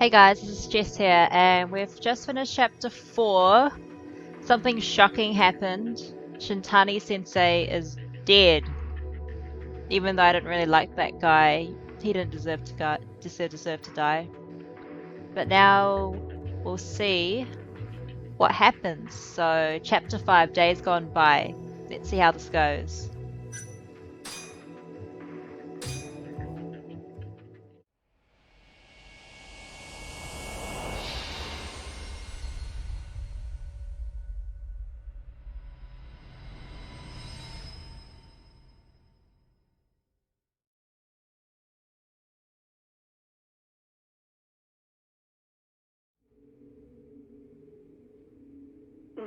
Hey guys, this is Jess here, and we've just finished chapter 4. Something shocking happened. Shintani-sensei is dead. Even though I didn't really like that guy, he didn't deserve to die. But now we'll see what happens. So, chapter 5, Days Gone By. Let's see how this goes.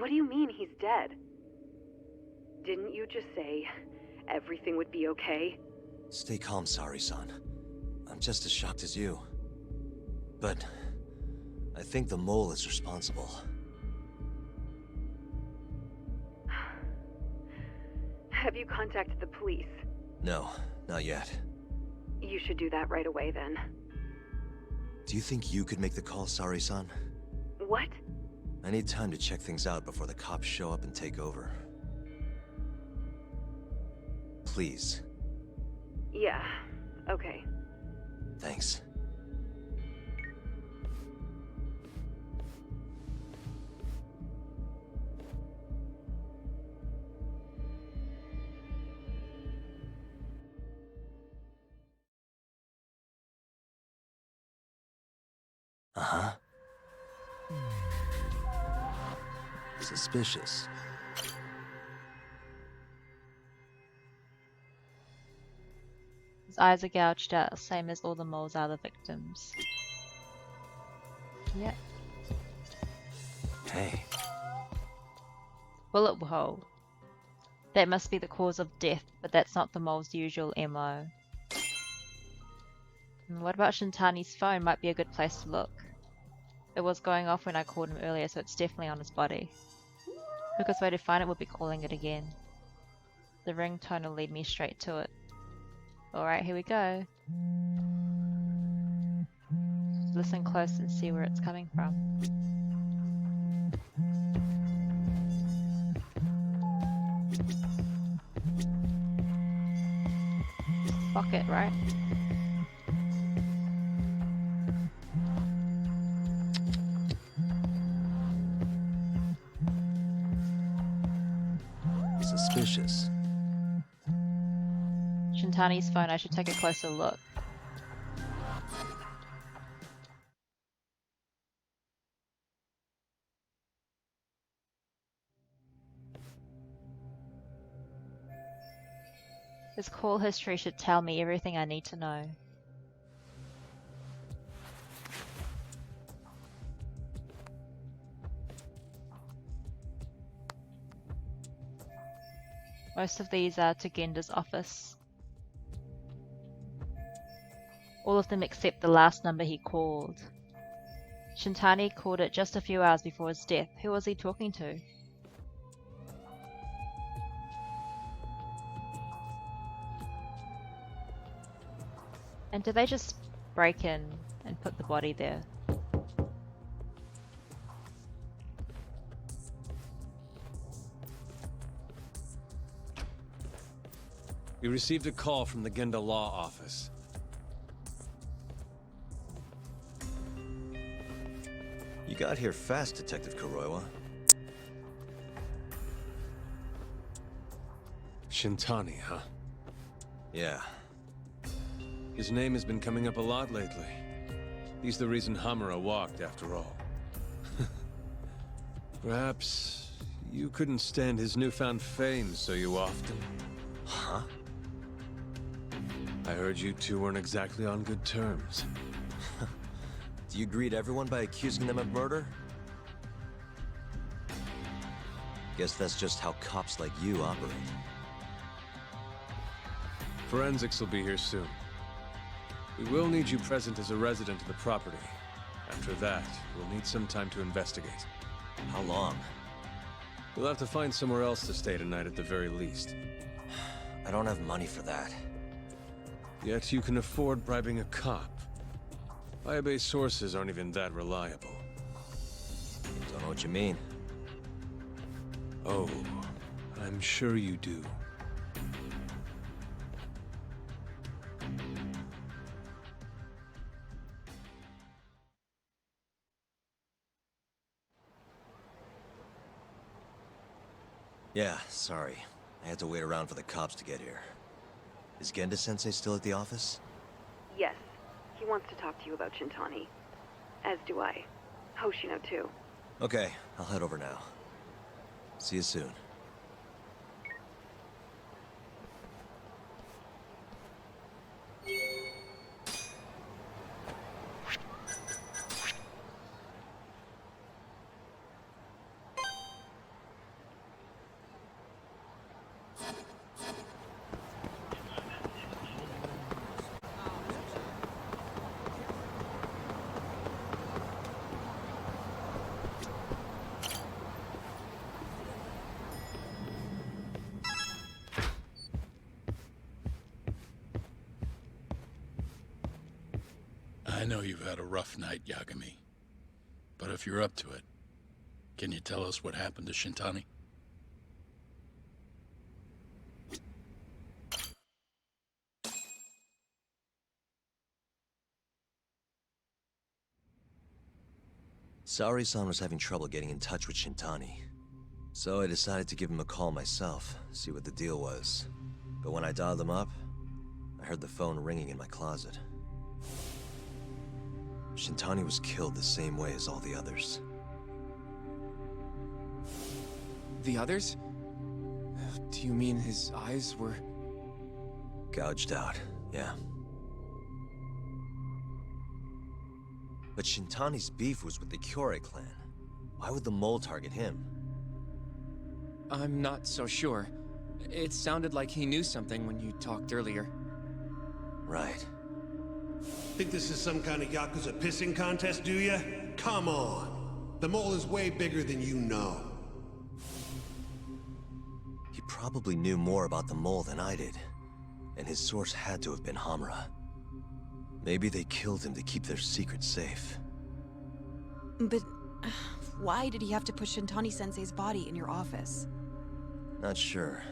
What do you mean he's dead? Didn't you just say everything would be okay? Stay calm, Sari-san. I'm just as shocked as you. But I think the mole is responsible. Have you contacted the police? No, not yet. You should do that right away then. Do you think you could make the call, Sari-san? What? I need time to check things out before the cops show up and take over. Please. Yeah, okay. Thanks. Uh-huh. Suspicious. His eyes are gouged out, same as all the moles are the victims. Yep. Hey. Bullet hole. That must be the cause of death, but that's not the mole's usual MO. And what about Shintani's phone? Might be a good place to look. It was going off when I called him earlier, so it's definitely on his body. Quickest way to find it would be calling it again. The ringtone will lead me straight to it. Alright, here we go. Listen close and see where it's coming from. Pocket, right? Suspicious. Shintani's phone, I should take a closer look. His call history should tell me everything I need to know. Most of these are to Genda's office. All of them except the last number he called. Shintani called it just a few hours before his death. Who was he talking to? And did they just break in and put the body there? We received a call from the Genda Law Office. You got here fast, Detective Kuroiwa. Shintani, huh? Yeah. His name has been coming up a lot lately. He's the reason Hamura walked, after all. Perhaps you couldn't stand his newfound fame so you often. Huh? I heard you two weren't exactly on good terms. Do you greet everyone by accusing them of murder? Guess that's just how cops like you operate. Forensics will be here soon. We will need you present as a resident of the property. After that, we'll need some time to investigate. How long? We'll have to find somewhere else to stay tonight at the very least. I don't have money for that. Yet you can afford bribing a cop. Fire-based sources aren't even that reliable. Don't know what you mean. Oh, I'm sure you do. Yeah, sorry. I had to wait around for the cops to get here. Is Genda-sensei still at the office? Yes, he wants to talk to you about Shintani. As do I. Hoshino, too. Okay, I'll head over now. See you soon. I know you've had a rough night, Yagami. But if you're up to it, can you tell us what happened to Shintani? Saori-san was having trouble getting in touch with Shintani. So I decided to give him a call myself, see what the deal was. But when I dialed him up, I heard the phone ringing in my closet. Shintani was killed the same way as all the others. The others? Do you mean his eyes were... Gouged out, yeah. But Shintani's beef was with the Kyorei clan. Why would the mole target him? I'm not so sure. It sounded like he knew something when you talked earlier. Right. Think this is some kind of Yakuza pissing contest, do ya? Come on! The mole is way bigger than you know. He probably knew more about the mole than I did. And his source had to have been Hamura. Maybe they killed him to keep their secret safe. But why did he have to put Shintani-sensei's body in your office? Not sure.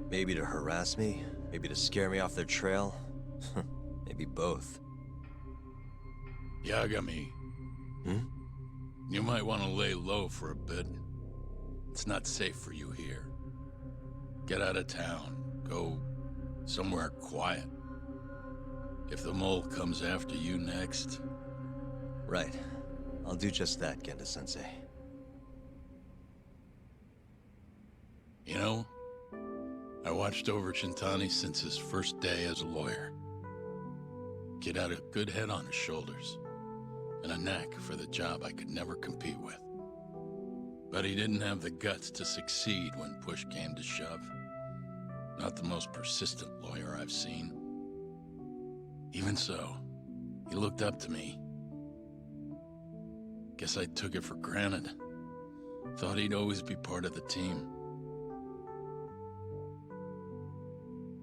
Maybe to harass me, maybe to scare me off their trail. Maybe both. Yagami. Hmm? You might want to lay low for a bit. It's not safe for you here. Get out of town. Go somewhere quiet. If the mole comes after you next... Right. I'll do just that, Genda-sensei. You know, I watched over Shintani since his first day as a lawyer. Kid had a good head on his shoulders, and a knack for the job I could never compete with. But he didn't have the guts to succeed when push came to shove. Not the most persistent lawyer I've seen. Even so, he looked up to me. Guess I took it for granted. Thought he'd always be part of the team.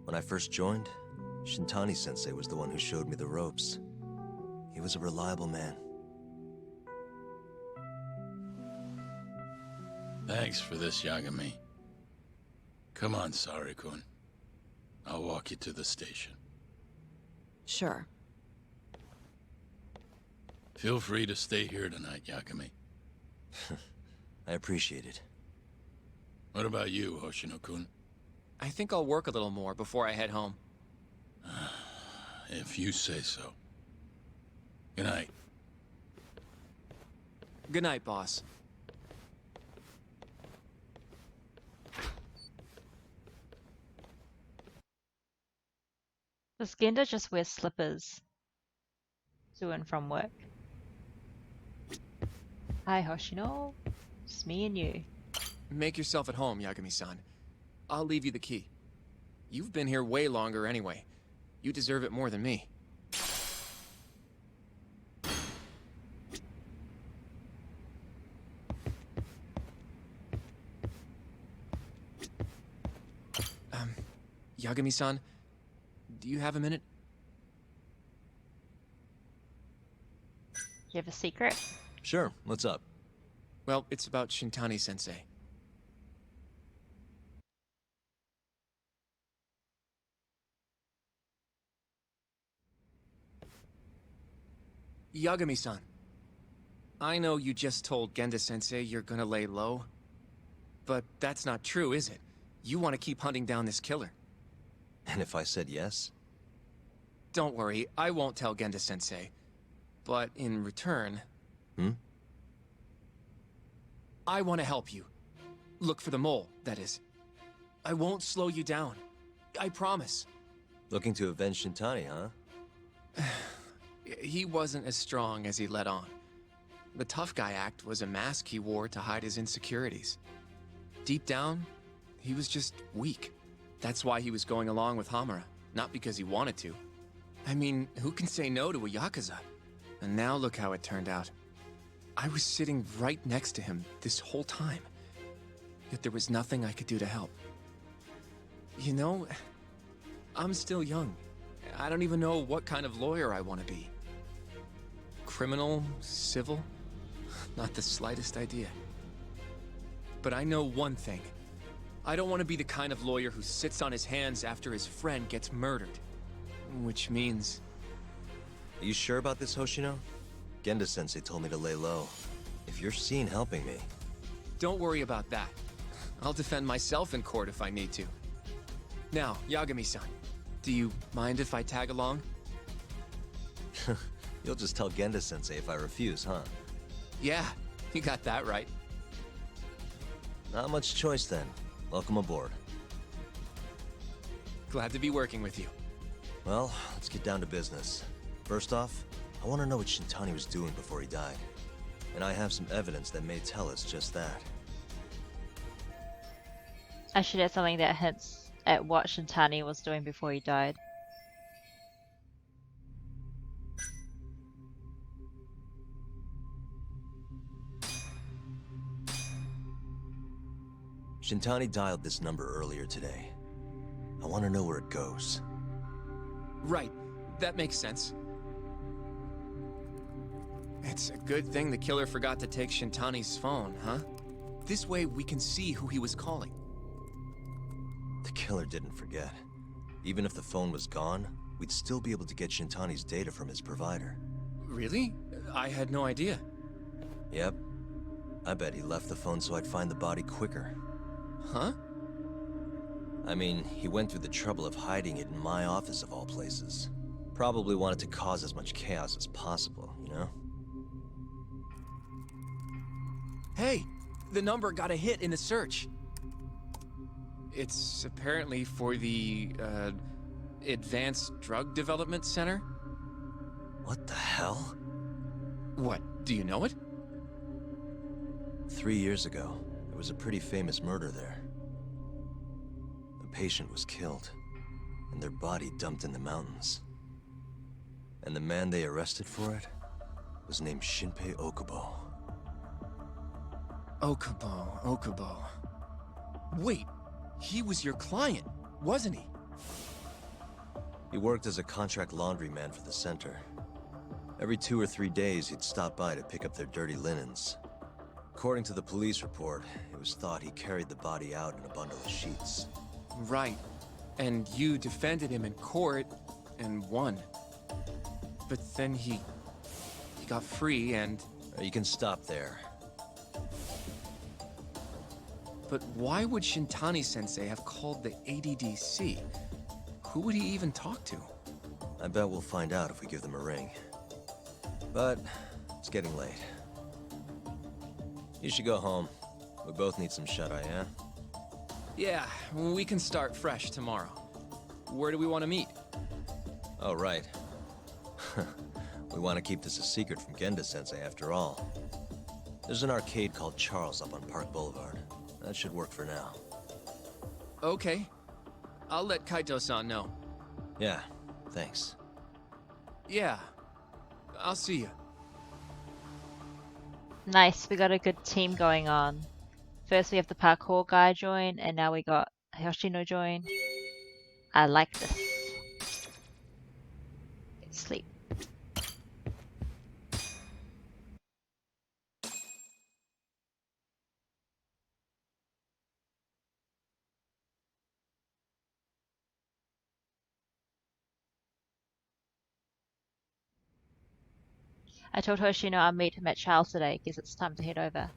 When I first joined, Shintani-sensei was the one who showed me the ropes. He was a reliable man. Thanks for this, Yagami. Come on, Sari-kun. I'll walk you to the station. Sure. Feel free to stay here tonight, Yagami. I appreciate it. What about you, Hoshino-kun? I think I'll work a little more before I head home. If you say so. Good night. Good night, boss. Does Genda just wear slippers to and from work? Hi, Hoshino. It's me and you. Make yourself at home, Yagami-san. I'll leave you the key. You've been here way longer anyway. You deserve it more than me. Yagami-san, do you have a minute? you have a secret? Sure, what's up? Well, it's about Shintani-sensei. Yagami-san, I know you just told Genda-sensei you're gonna lay low, but that's not true, is it? You want to keep hunting down this killer. And if I said yes? Don't worry, I won't tell Genda-sensei. But in return... I want to help you. Look for the mole, that is. I won't slow you down. I promise. Looking to avenge Shintani, huh? He wasn't as strong as he let on. The tough guy act was a mask he wore to hide his insecurities. Deep down, he was just weak. That's why he was going along with Hamura, not because he wanted to. I mean, who can say no to a Yakuza? And now look how it turned out. I was sitting right next to him this whole time. Yet there was nothing I could do to help. You know, I'm still young. I don't even know what kind of lawyer I want to be. Criminal? Civil? Not the slightest idea. But I know one thing. I don't want to be the kind of lawyer who sits on his hands after his friend gets murdered. Which means... Are you sure about this, Hoshino? Genda-sensei told me to lay low. If you're seen helping me... Don't worry about that. I'll defend myself in court if I need to. Now, Yagami-san, do you mind if I tag along? You'll just tell Genda-sensei if I refuse, huh? Yeah, you got that right. Not much choice then. Welcome aboard. Glad to be working with you. Well, let's get down to business. First off, I want to know what Shintani was doing before he died. And I have some evidence that may tell us just that. Actually, that's something that hints at what Shintani was doing before he died. Shintani dialed this number earlier today. I want to know where it goes. Right, that makes sense. It's a good thing the killer forgot to take Shintani's phone, huh? This way we can see who he was calling. The killer didn't forget. Even if the phone was gone, we'd still be able to get Shintani's data from his provider. Really? I had no idea. Yep. I bet he left the phone so I'd find the body quicker. Huh? I mean, he went through the trouble of hiding it in my office of all places. Probably wanted to cause as much chaos as possible, you know? Hey, the number got a hit in the search. It's apparently for the, Advanced Drug Development Center? What the hell? What, do you know it? 3 years ago, there was a pretty famous murder there. A patient was killed, and their body dumped in the mountains. And the man they arrested for it was named Shinpei Okubo. Okubo. Wait, he was your client, wasn't he? He worked as a contract laundryman for the center. Every 2 or 3 days, he'd stop by to pick up their dirty linens. According to the police report, it was thought he carried the body out in a bundle of sheets. Right. And you defended him in court and won. But then he got free and... You can stop there. But why would Shintani-sensei have called the ADDC? Who would he even talk to? I bet we'll find out if we give them a ring. But it's getting late. You should go home. We both need some shut-eye, yeah? Yeah, we can start fresh tomorrow. Where do we want to meet? Oh, right. We want to keep this a secret from Genda-sensei after all. There's an arcade called Charles up on Park Boulevard. That should work for now. Okay. I'll let Kaito-san know. Yeah, thanks. Yeah. I'll see you. Nice, we got a good team going on. First we have the parkour guy join, and now we got Hoshino join. I like this. Get sleep. I told Hoshino I'll meet him at Charles today. Guess it's time to head over.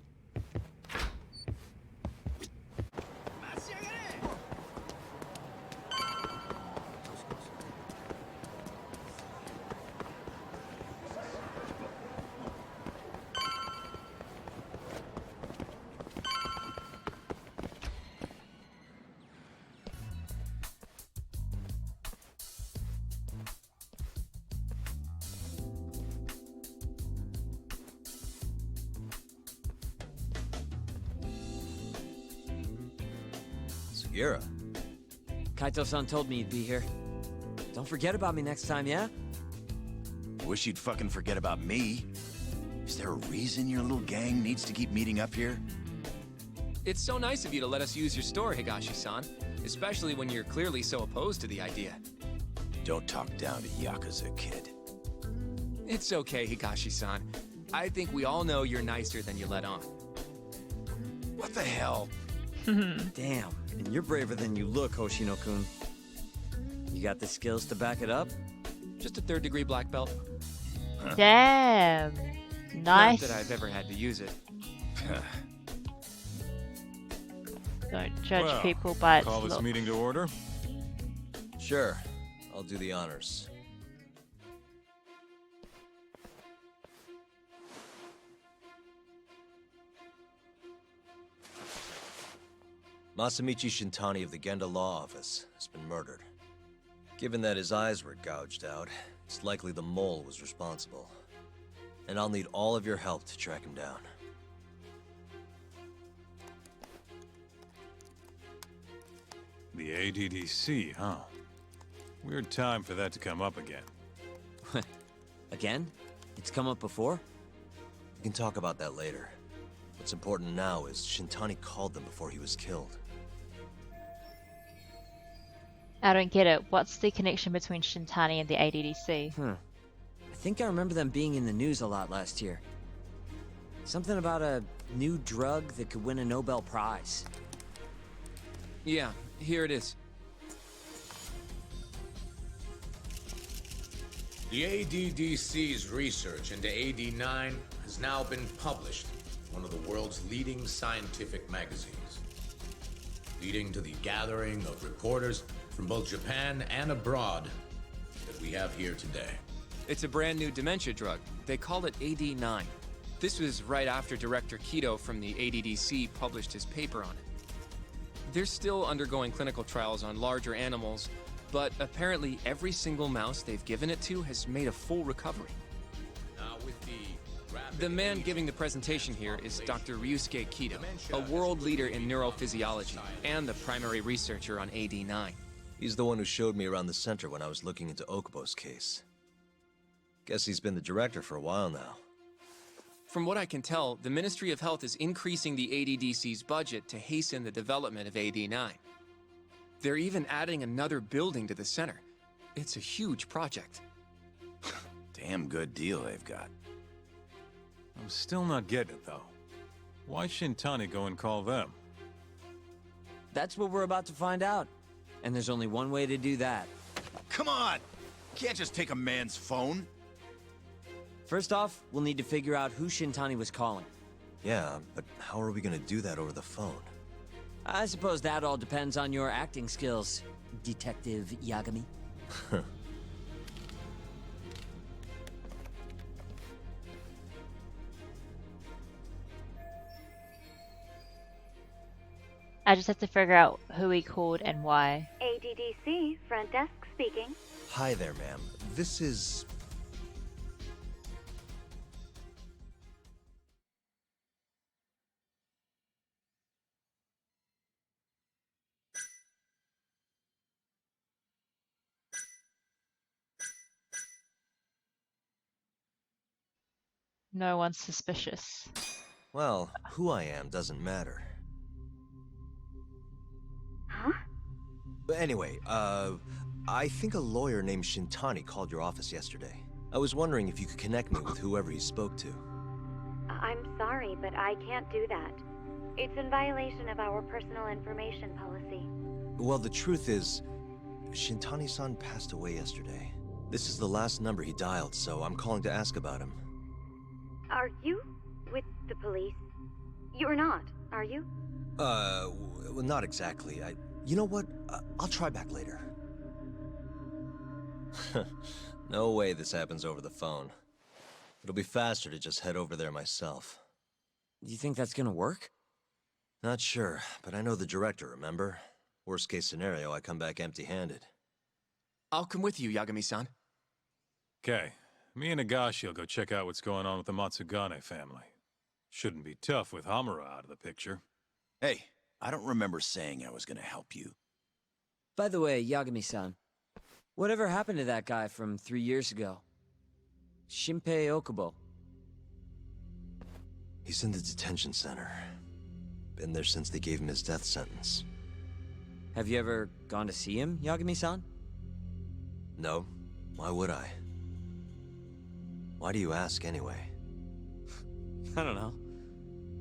Sugiura. Kaito-san told me you'd be here. Don't forget about me next time, yeah? Wish you'd fucking forget about me. Is there a reason your little gang needs to keep meeting up here? It's so nice of you to let us use your store, Higashi-san. Especially when you're clearly so opposed to the idea. Don't talk down to Yakuza, kid. It's okay, Higashi-san. I think we all know you're nicer than you let on. What the hell? Damn, and you're braver than you look, Hoshino-kun. You got the skills to back it up? Just a 3rd degree black belt. Damn. Nice. Not that I've ever had to use it. Don't judge Well, people by its Call this look. meeting to order. Sure, I'll do the honors. Masamichi Shintani of the Genda Law Office has been murdered. Given that his eyes were gouged out, it's likely the mole was responsible. And I'll need all of your help to track him down. The ADDC, huh? Weird time for that to come up again. Again? It's come up before? We can talk about that later. What's important now is Shintani called them before he was killed. I don't get it. What's the connection between Shintani and the ADDC? I think I remember them being in the news a lot last year. Something about a new drug that could win a Nobel Prize. Yeah, here it is. The ADDC's research into AD9 has now been published in one of the world's leading scientific magazines, leading to the gathering of reporters from both Japan and abroad that we have here today. It's a brand new dementia drug. They call it AD9. This was right after Director Kido from the ADDC published his paper on it. They're still undergoing clinical trials on larger animals, but apparently every single mouse they've given it to has made a full recovery. Now with The man giving the presentation here is Dr. Ryusuke Kido, a world leader in neurophysiology and the primary researcher on AD9. He's the one who showed me around the center when I was looking into Okubo's case. Guess he's been the director for a while now. From what I can tell, the Ministry of Health is increasing the ADDC's budget to hasten the development of AD9. They're even adding another building to the center. It's a huge project. Damn good deal they've got. I'm still not getting it, though. Why Shintani go and call them? That's what we're about to find out. And there's only one way to do that. Come on! Can't just take a man's phone. First off, we'll need to figure out who Shintani was calling. Yeah, but how are we gonna do that over the phone? I suppose that all depends on your acting skills, Detective Yagami. I just have to figure out who he called and why. ADDC, front desk speaking. Hi there, ma'am. This is... No one's suspicious. Well, who I am doesn't matter. Huh? But anyway, I think a lawyer named Shintani called your office yesterday. I was wondering if you could connect me with whoever he spoke to. I'm sorry, but I can't do that. It's in violation of our personal information policy. Well, the truth is, Shintani-san passed away yesterday. This is the last number he dialed, so I'm calling to ask about him. Are you with the police? You're not, are you? Well, not exactly. You know what? I'll try back later. No way this happens over the phone. It'll be faster to just head over there myself. You think that's gonna work? Not sure, but I know the director, remember? Worst case scenario, I come back empty-handed. I'll come with you, Yagami-san. Okay, me and Nagashi will go check out what's going on with the Matsugane family. Shouldn't be tough with Hamura out of the picture. Hey, I don't remember saying I was gonna help you. By the way, Yagami-san, whatever happened to that guy from 3 years ago? Shinpei Okubo. He's in the detention center. Been there since they gave him his death sentence. Have you ever gone to see him, Yagami-san? No. Why would I? Why do you ask anyway? I don't know.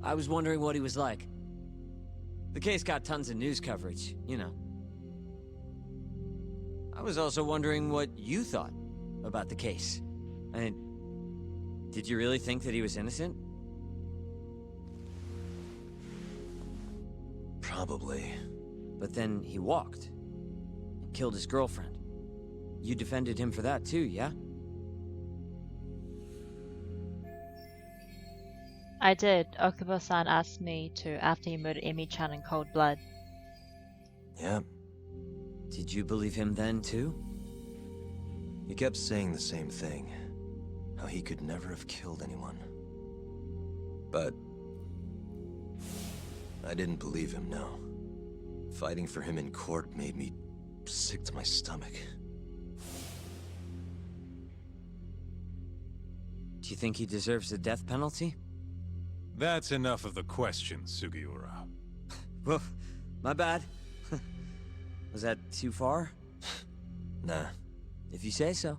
I was wondering what he was like. The case got tons of news coverage, you know. I was also wondering what you thought about the case. I mean, did you really think that he was innocent? Probably. But then he walked. And killed his girlfriend. You defended him for that too, yeah? I did. Okubo-san asked me to after he murdered Emi-chan in cold blood. Yeah. Did you believe him then too? He kept saying the same thing. How he could never have killed anyone. But I didn't believe him, no. Fighting for him in court made me sick to my stomach. Do you think he deserves the death penalty? That's enough of the questions, Sugiura. Whoa, my bad. Was that too far? Nah. If you say so.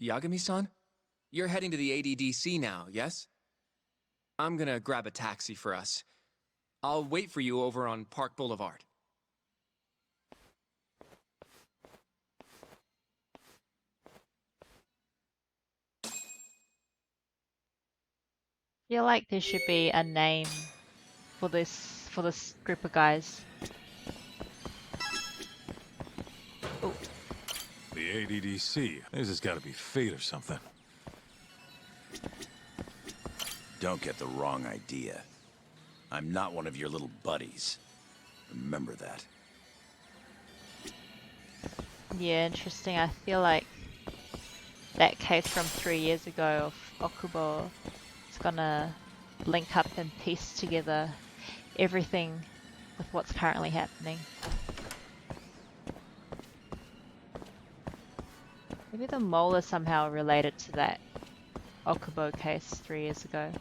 Yagami-san? You're heading to the ADDC now, yes? I'm gonna grab a taxi for us. I'll wait for you over on Park Boulevard. Feel like there should be a name for this group of guys. Oh. The ADDC. This has got to be fate or something. Don't get the wrong idea. I'm not one of your little buddies. Remember that. Yeah, interesting. I feel like that case from 3 years ago of Okubo is gonna link up and piece together everything with what's currently happening. Maybe the mole is somehow related to that Okubo case 3 years ago.